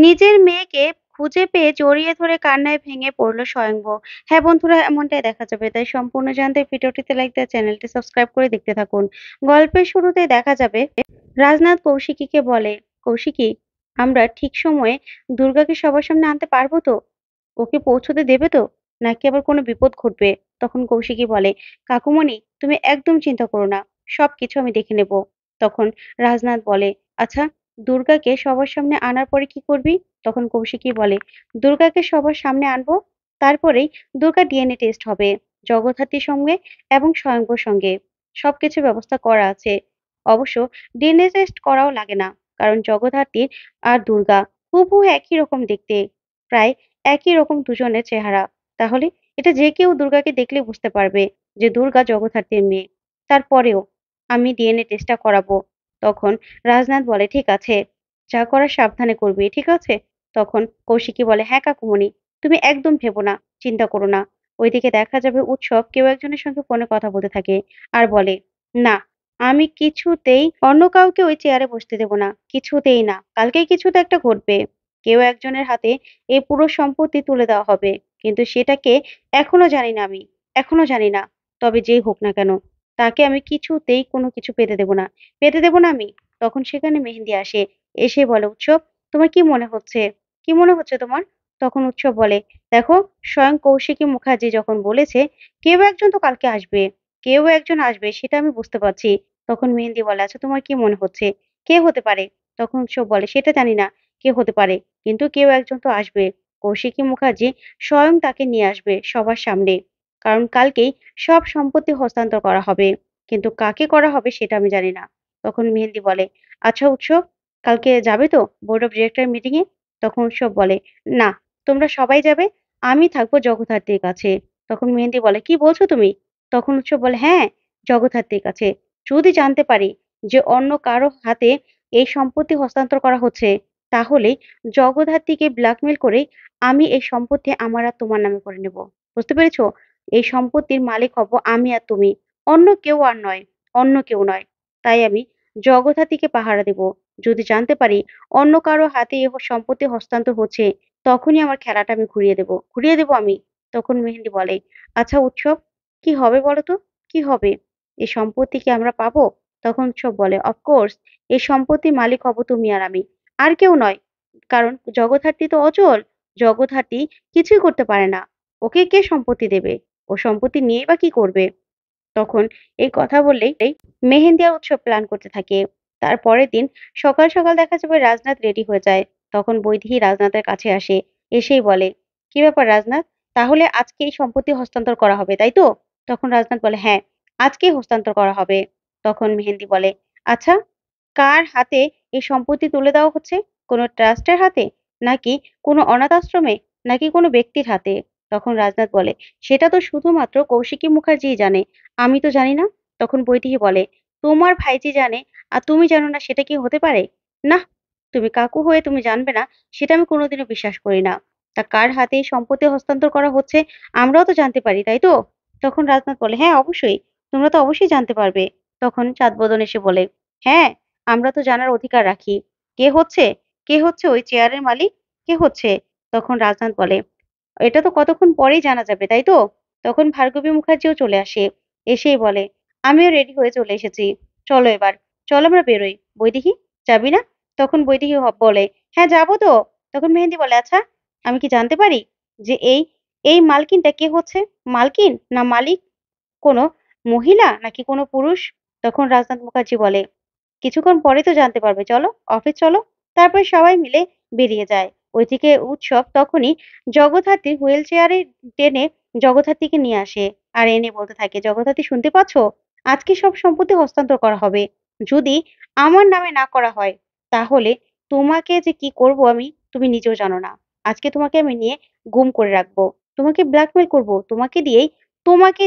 নিজের মেয়েকে খুঁজে পেয়ে জড়িয়ে ধরে কান্নায় ভেঙে পড়ল স্বয়ংভ। হ্যাঁ বন্ধুরা, এমনটাই দেখা যাবে। তাই সম্পূর্ণ জানতে ভিডিওটিতে লাইক দিয়ে চ্যানেলটি সাবস্ক্রাইব করে দেখতে থাকুন। গল্পের শুরুতেই দেখা যাবে রাজনাথ কৌশিকীকে বলে, কৌশিকী, আমরা ঠিক সময়ে দুর্গাকে সবার সামনে আনতে পারবো তো? ওকে পৌঁছতে দেবে তো? নাকি আবার কোনো বিপদ ঘটবে? তখন কৌশিকী বলে, কাকুমণি, তুমি একদম চিন্তা করো না, সবকিছু আমি দেখে নেব। তখন রাজনাথ বলে, আচ্ছা, দুর্গাকে সবার সামনে আনার পরে কি করবি? তখন কৌশিকী বলে, দুর্গাকে সবার সামনে আনবো, তারপরেই দুর্গা ডিএনএ টেস্ট হবে জগদ্ধাত্রীর সঙ্গে এবং স্বয়ংভর সঙ্গে। সবকিছু ব্যবস্থা করা আছে। অবশ্য ডিএনএ টেস্ট করাও লাগে না, কারণ জগদ্ধাত্রীর আর দুর্গা হুবহু একই রকম দেখতে, প্রায় একই রকম দুজনের চেহারা। তাহলে এটা যে কেউ দুর্গাকে দেখলে বুঝতে পারবে যে দুর্গা জগদ্ধাত্রীর মেয়ে। তারপরেও আমি ডিএনএ টেস্টটা করাবো। তখন রাজনাথ বলে, ঠিক আছে, যা করার সাবধানে করবি, ঠিক আছে? তখন কৌশিকী বলে, হ্যাঁ কাকুমণি, তুমি একদম ভেবো না, চিন্তা করো না। ওইদিকে দেখা যাবে উৎসব কেউ একজনের সঙ্গে ফোনে কথা বলতে থাকে আর বলে, না, আমি কিছুতেই অন্য কাউকে ওই চেয়ারে বসতে দেব না, কিছুতেই না, কালকেই কিছু তো একটা ঘটবে। কেউ একজনের হাতে এই পুরো সম্পত্তি তুলে দেওয়া হবে, কিন্তু সেটাকে এখনো জানি না আমি, এখনো জানি না। তবে যেই হোক না কেন, তাকে আমি কিছুতেই কোনো কিছু পেতে দেব না, পেতে দেব না আমি। তখন সেখানে মেহেন্দি আসে, এসে বলে, উৎসব, তোমার কি মনে হচ্ছে? কি মনে হচ্ছে তোমার? তখন উৎসব বলে, দেখো, স্বয়ং কৌশিকী মুখার্জি যখন বলেছে কেউ একজন তো কালকে আসবে, কেউ একজন আসবে, সেটা আমি বুঝতে পারছি। তখন মেহেন্দি বলে, আচ্ছা, তোমার কি মনে হচ্ছে কে হতে পারে? তখন উৎসব বলে, সেটা জানি না কে হতে পারে, কিন্তু কেউ একজন তো আসবে। কৌশিকী মুখার্জি স্বয়ং তাকে নিয়ে আসবে সবার সামনে, কারণ কালকেই সব সম্পত্তি হস্তান্তর করা হবে, কিন্তু কাকে করা হবে সেটা আমি জানি না। তখন মেহেন্দি বলে, আচ্ছা উৎসব, কালকে যাবে তো বোর্ড অফ ডিরেক্টর মিটিং এ? তখন উৎসব বলে, না, তোমরা সবাই যাবে, আমি থাকবো জগদ্ধাত্রীর কাছে। তখন মেহেন্দি বলে, কি বলছো তুমি? তখন উৎসব বলে, হ্যাঁ, জগদ্ধাত্রীর কাছে। যদি জানতে পারি যে অন্য কারো হাতে এই সম্পত্তি হস্তান্তর করা হচ্ছে, তাহলে জগদ্ধাত্রীকে ব্ল্যাকমেল করে আমি এই সম্পত্তি আমার আর তোমার নামে করে নেব। বুঝতে পেরেছো? এই সম্পত্তির মালিক হব আমি আর তুমি, অন্য কেউ আর নয়, অন্য কেউ নয়। তাই আমি জগদ্ধাত্রীকে পাহারা দেব। যদি জানতে পারি অন্য কারো হাতে এ সম্পত্তি হস্তান্তর হচ্ছে, তখনই আমার খেলাটা আমি ঘুরিয়ে দেব, ঘুরিয়ে দেব আমি। তখন মেহেন্দি বলে, আচ্ছা উৎসব, কি হবে বলো তো? কি হবে? এই সম্পত্তি কি আমরা পাবো? তখন উৎসব বলে, অফকোর্স, এই সম্পত্তির মালিক হব তুমি আর আমি, আর কেউ নয়। কারণ জগদ্ধাত্রী তো অচল, জগদ্ধাত্রী কিছুই করতে পারে না। ওকে কে সম্পত্তি দেবে? ও সম্পত্তি নিয়েই বা কি করবে? তখন এই কথা বললেই মেহেন্দি আর উৎসব প্ল্যান করতে থাকে। তার পরের দিন সকাল সকাল দেখা যাবে রাজনাথ রেডি হয়ে যায়। তখন বৈদেহী রাজনাথের কাছে আসে, এসেই বলে, কি ব্যাপার রাজনাথ, তাহলে আজকে এই সম্পত্তি হস্তান্তর করা হবে, তাই তো? তখন রাজনাথ বলে, হ্যাঁ, আজকেই হস্তান্তর করা হবে। তখন মেহেন্দি বলে, আচ্ছা, কার হাতে এই সম্পত্তি তুলে দেওয়া হচ্ছে? কোনো ট্রাস্টের হাতে, নাকি কোনো অনাথ আশ্রমে, নাকি কোনো ব্যক্তির হাতে? তখন রাজনাথ বলে, সেটা তো শুধুমাত্র কৌশিকী মুখার্জিই জানে, আমি তো জানি না। তখন বৈদেহী বলে, তোমার ভাইজি জানে আর তুমি জানো না, সেটা কি হতে পারে? না, তুমি কাকু হয়ে তুমি জানবে না, সেটা আমি কোনোদিনও বিশ্বাস করি না। তা কার হাতে এই সম্পত্তি হস্তান্তর করা হচ্ছে আমরাও তো জানতে পারি, তাই তো? তখন রাজনাথ বলে, হ্যাঁ অবশ্যই, তোমরা তো অবশ্যই জানতে পারবে। তখন চাঁদবদন এসে বলে, হ্যাঁ, আমরা তো জানার অধিকার রাখি। কে হচ্ছে, কে হচ্ছে ওই চেয়ারের মালিক, কে হচ্ছে? তখন রাজনাথ বলে, এটা তো কতক্ষণ পরেই জানা যাবে, তাই তো? তখন ভার্গবী মুখার্জিও চলে আসে, এসেই বলে, আমিও রেডি হয়ে চলে এসেছি, চলো এবার, চলো আমরা বেরোই। বৈদেহী, যাবি না? তখন বৈদেহী বলে, হ্যাঁ যাবো তো। তখন মেহেন্দি বলে, আচ্ছা, আমি কি জানতে পারি যে এই এই মালকিনটা কে হচ্ছে? মালকিন না মালিক? কোনো মহিলা নাকি কোনো পুরুষ? তখন রাজনাথ মুখার্জি বলে, কিছুক্ষণ পরেই তো জানতে পারবে, চলো, অফিস চলো। তারপর সবাই মিলে বেরিয়ে যায়। ওইদিকে উৎসব তখনই জগদ্ধাত্রীর হুইল চেয়ারে টেনে জগদ্ধাত্রীকে নিয়ে আসে, আর এনে বলতে থাকে, জগদ্ধাত্রী শুনতে পাচ্ছ, আজকে সব সম্পত্তি হস্তান্তর করা হবে। যদি আমার নামে না করা হয়, তাহলে তোমাকে যে কি করব আমি, তুমি নিজেও জানো না। আজকে তোমাকে আমি নিয়ে গুম করে রাখবো, তোমাকে ব্ল্যাকমেল করব, তোমাকে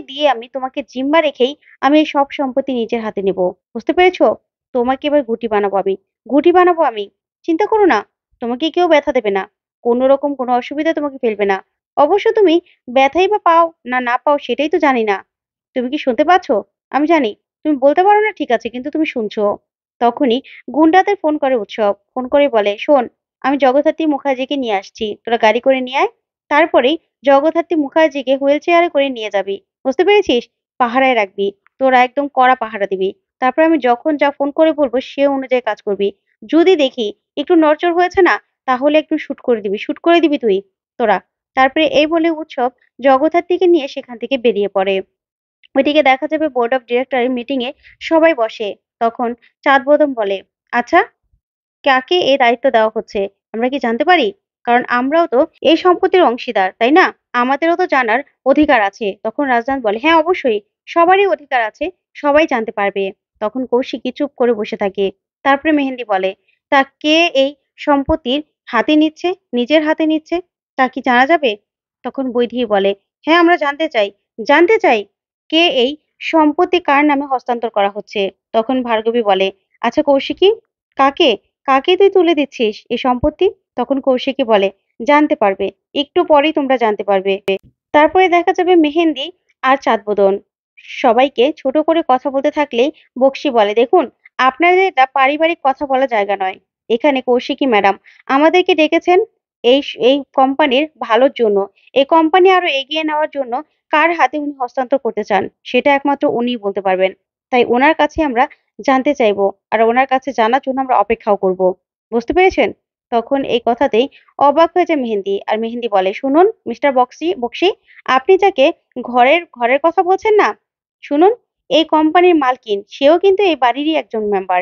দিয়ে আমি তোমাকে জিম্মা রেখেই আমি এই সব সম্পত্তি নিজের হাতে নেব। বুঝতে পেরেছো? তোমাকে এবার গুটি বানাবো আমি, গুটি বানাবো আমি। চিন্তা করো না, তোমাকে কেউ ব্যথা দেবে না, কোনো রকম কোনো অসুবিধায় তোমাকে ফেলবে না। অবশ্য তুমি ব্যথাই বা পাও না না পাও সেটাই তো জানি না। তুমি কি শুনতে পাচ্ছ? আমি জানি তুমি বলতে পারো না, ঠিক আছে, কিন্তু তুমি শুনছো। তখনই গুন্ডাদের ফোন করে উৎসব, ফোন করে বলে, শোন, আমি জগদ্ধাত্রী মুখার্জিকে নিয়ে আসছি, তোরা গাড়ি করে নিয়ে আয়। তারপরেই জগদ্ধাত্রী মুখার্জিকে হুইল চেয়ারে করে নিয়ে যাবি, বুঝতে পেরেছিস? পাহারায় রাখবি, তোরা একদম কড়া পাহারা দিবি। তারপর আমি যখন যা ফোন করে বলবো সে অনুযায়ী কাজ করবি। যদি দেখি একটু নড়চড় হয়েছে না, তাহলে একটু শুট করে দিবি, শুট করে দিবি তুই, তোরা। তারপরে এই বলে উৎসব জগদ্ধাত্রীকে নিয়ে সেখান থেকে বেরিয়ে পড়ে। ওইদিকে দেখা যাবে বোর্ড অফ ডিরেক্টরের মিটিং এ সবাই বসে। তখন চাঁদ বেগম বলে, আচ্ছা, কাকে এই দায়িত্ব দেওয়া হচ্ছে আমরা কি জানতে পারি? কারণ আমরাও তো এই সম্পত্তির অংশীদার, তাই না? আমাদেরও তো জানার অধিকার আছে। তখন রাজনাথ বলে, হ্যাঁ অবশ্যই, সবারই অধিকার আছে, সবাই জানতে পারবে। তখন কৌশিকী চুপ করে বসে থাকে। তারপরে মেহেন্দি বলে, তা কে এই সম্পত্তির হাতে নিচ্ছে, নিজের হাতে নিচ্ছে, তা কি জানা যাবে? তখন বৈদেহী বলে, হ্যাঁ আমরা জানতে চাই, জানতে চাই কে এই সম্পত্তি কার নামে হস্তান্তর করা হচ্ছে। তখন ভার্গবী বলে, আচ্ছা কৌশিকী, কাকে কাকে তুই তুলে দিচ্ছিস এই সম্পত্তি? তখন কৌশিকী বলে, জানতে পারবে, একটু পরেই তোমরা জানতে পারবে। তারপরে দেখা যাবে মেহেন্দি আর চাঁদবোদন সবাইকে ছোট করে কথা বলতে থাকলেই বক্সি বলে, দেখুন, আপনাদের এটা পারিবারিক কথা বলা জায়গা নয়। এখানে কৌশিকী ম্যাডাম আমাদেরকে ডেকেছেন এই কোম্পানির ভালোর জন্য। এই কোম্পানি আরো এগিয়ে নেওয়ার জন্য কার হাতে উনি হস্তান্তর করতে চান সেটা একমাত্র উনিই বলতে পারবেন। তাই ওনার কাছে আমরা জানতে চাইবো, আর ওনার কাছে জানার জন্য আমরা অপেক্ষাও করব। বুঝতে পেরেছেন? তখন এই কথাতেই অবাক হয়ে যায় মেহেন্দি, আর মেহেন্দি বলে, শুনুন মিস্টার বক্সি, আপনি যাকে ঘরের ঘরের কথা বলছেন না, শুনুন, এই কোম্পানির মালকিন সেও কিন্তু এই বাড়িরই একজন মেম্বার।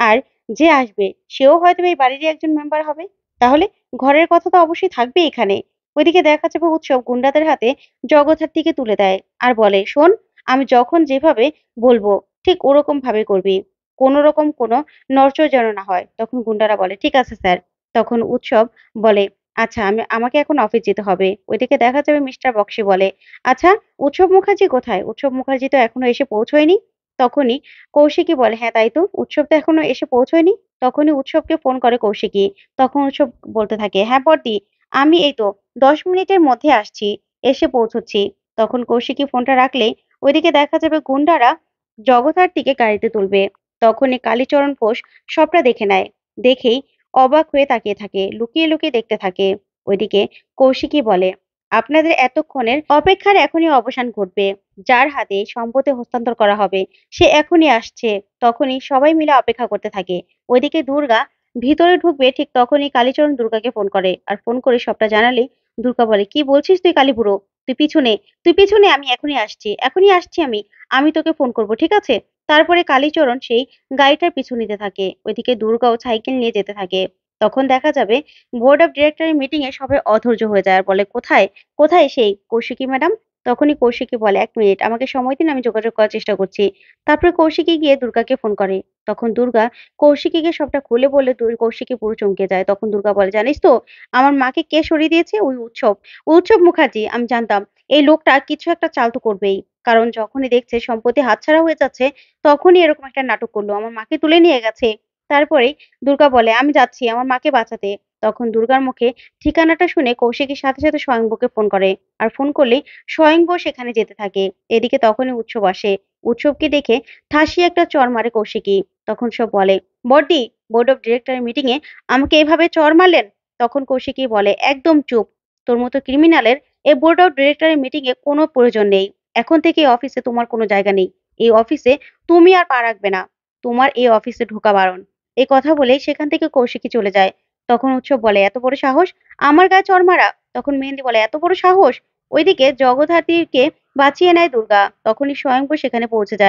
আর যে আসবে সেও হয়তো এই বাড়িরই একজন মেম্বার হবে। তাহলে ঘরের কথা তো অবশ্যই থাকবে এখানে। ওইদিকে দেখা যাবে উৎসব গুন্ডাদের হাতে জগদ্ধাত্রীকে তুলে দেয় আর বলে, শোন, আমি যখন যেভাবে বলবো ঠিক ওরকম ভাবে করবি, কোনো রকম কোনো নড়চড় যেন না হয়। তখন গুন্ডারা বলে, ঠিক আছে স্যার। তখন উৎসব বলে, আচ্ছা, আমাকে এখন অফিস যেতে হবে। ওইদিকে দেখা যাবে মিস্টার বক্সি বলে, আচ্ছা, উৎসব মুখার্জি কোথায়? উৎসব মুখার্জি তো এখনো এসে পৌঁছয়নি। তখনই কৌশিকী বলে, হ্যাঁ তাই তো, উৎসব তো এখনো এসে পৌঁছয়নি। তখনই উৎসবকে ফোন করে কৌশিকী। তখন উৎসব বলতে থাকে, হ্যাঁ বড়দি, আমি এই তো 10 মিনিটের মধ্যে আসছি, এসে পৌঁছচ্ছি। তখন কৌশিকী ফোনটা রাখলে ওইদিকে দেখা যাবে গুন্ডারা জগদ্ধাত্রীকে গাড়িতে তুলবে। তখনই কালীচরণ ঘোষ সবটা দেখে নেয়। দেখেই অবাক হয়ে তাকিয়ে থাকে, লুকিয়ে লুকিয়ে দেখতে থাকে। ওইদিকে কৌশিকী বলে, আপনাদের এতক্ষণের অপেক্ষার এখনই অবসান ঘটবে। যার হাতে সম্পত্তি হস্তান্তর করা হবে সে এখনই আসছে। তখনই সবাই মিলে অপেক্ষা করতে থাকে। ওইদিকে দুর্গা ভিতরে ঢুকবে, ঠিক তখনই কালীচরণ দুর্গাকে ফোন করে, আর ফোন করে সবটা জানালে দুর্গা বলে, কি বলছিস তুই কালীবুড়ো? তুই পিছনে, তুই পিছনে, আমি এখনই আসছি, এখনই আসছি, আমি আমি তোকে ফোন করব, ঠিক আছে? তারপরে কালীচরণ সেই গাড়িটার পিছু নিতে থাকে। ওইদিকে দুর্গাও সাইকেল নিয়ে যেতে থাকে। তখন দেখা যাবে বোর্ড অফ ডিরেক্টরের মিটিং এ সবাই অধৈর্য হয়ে যায় আর বলে, কোথায় কোথায় সেই কৌশিকী ম্যাডাম? তখনই কৌশিকী বলে, 1 মিনিট আমাকে সময় দিন, আমি যোগাযোগ করার চেষ্টা করছি। তারপরে কৌশিকী গিয়ে দুর্গাকে ফোন করে। তখন দুর্গা কৌশিকীকে সবটা খুলে বলে কৌশিকী পুরো চমকে যায়। তখন দুর্গা বলে, জানিস তো আমার মাকে কে সরিয়ে দিয়েছে? ওই উৎসব, উৎসব মুখার্জি। আমি জানতাম এই লোকটা কিছু একটা চাল তো করবেই। কারণ যখনই দেখছে সম্পত্তি হাতছাড়া হয়ে যাচ্ছে, তখনই এরকম একটা নাটক করলো, আমার মাকে তুলে নিয়ে গেছে। তারপরে দুর্গা বলে, আমি যাচ্ছি আমার মাকে বাঁচাতে। তখন দুর্গার মুখে ঠিকানাটা শুনে কৌশিকীর সাথে সাথে স্বয়ংবরকে ফোন করে। আর ফোন করলেই স্বয়ংবর সেখানে যেতে থাকে। এদিকে তখনই উৎসব আসে। উৎসবকে দেখে ঠাসিয়ে একটা চড় মারে কৌশিকী। তখন সব বলে, বড়দি, বোর্ড অফ ডিরেক্টরের মিটিং এ আমাকে এভাবে চড় মারলেন? তখন কৌশিকী বলে, একদম চুপ, তোর মতো ক্রিমিনালের এই বোর্ড অফ ডিরেক্টরের মিটিং এ কোনো প্রয়োজন নেই। এখন থেকে এই অফিসে তোমার কোনো জায়গা নেই। এই অফিসে তুমি আর পা রাখবে না। তোমার এই অফিসে ঢোকা বারণ। এই কথা বলেই সেখান থেকে কৌশিকী চলে যায়। তখন উৎসব বলে, এত বড় সাহস আমার গায়ে চড় মারা? তখন মেহেন্দি বলে, এত বড় সাহস? ওইদিকে জগদ্ধাত্রীকে বাঁচিয়ে নেয় দুর্গা। তখনই স্বয়ংবর সেখানে পৌঁছে যায়।